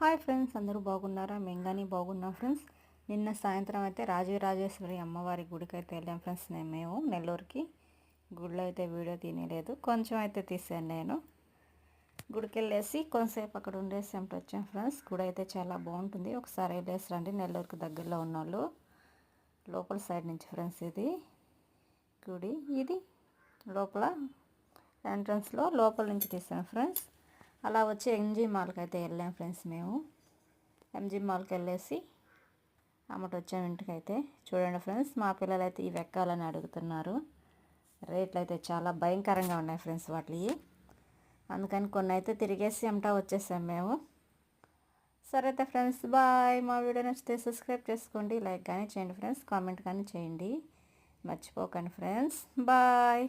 Hi friends, అందరూ బాగున్నారా? మేము కానీ బాగున్నాం ఫ్రెండ్స్. నిన్న సాయంత్రం అయితే రాజరాజేశ్వరి అమ్మవారి గుడికి అయితే వెళ్ళాం ఫ్రెండ్స్. మేము నెల్లూరుకి గుడిలో అయితే వీడియో తీయలేదు, కొంచెం అయితే తీసాను నేను. గుడికి వెళ్ళేసి కొంతసేపు అక్కడ ఉండేసి అంటే వచ్చాం ఫ్రెండ్స్. గుడి అయితే చాలా బాగుంటుంది, ఒకసారి వెళ్ళేసి రండి. నెల్లూరుకి దగ్గరలో ఉన్నోళ్ళు లోపల సైడ్ నుంచి ఫ్రెండ్స్. ఇది గుడి, ఇది లోపల ఎంట్రన్స్లో లోపల నుంచి తీసాను ఫ్రెండ్స్. అలా వచ్చి ఎంజీ మాల్కి అయితే వెళ్ళాం ఫ్రెండ్స్. మేము ఎంజీ మాల్కి వెళ్ళేసి అమ్మట వచ్చాము ఇంటికి అయితే. చూడండి ఫ్రెండ్స్, మా పిల్లలు అయితే ఇవి ఎక్కాలని అడుగుతున్నారు. రేట్లు అయితే చాలా భయంకరంగా ఉన్నాయి ఫ్రెండ్స్ వాటివి. అందుకని కొన్ని అయితే తిరిగేసి అమ్మటా వచ్చేసాం మేము. సరే అయితే ఫ్రెండ్స్, బాయ్. మా వీడియో నచ్చితే సబ్స్క్రైబ్ చేసుకోండి, లైక్ కానీ చేయండి ఫ్రెండ్స్, కామెంట్ కానీ చేయండి, మర్చిపోకండి ఫ్రెండ్స్. బాయ్.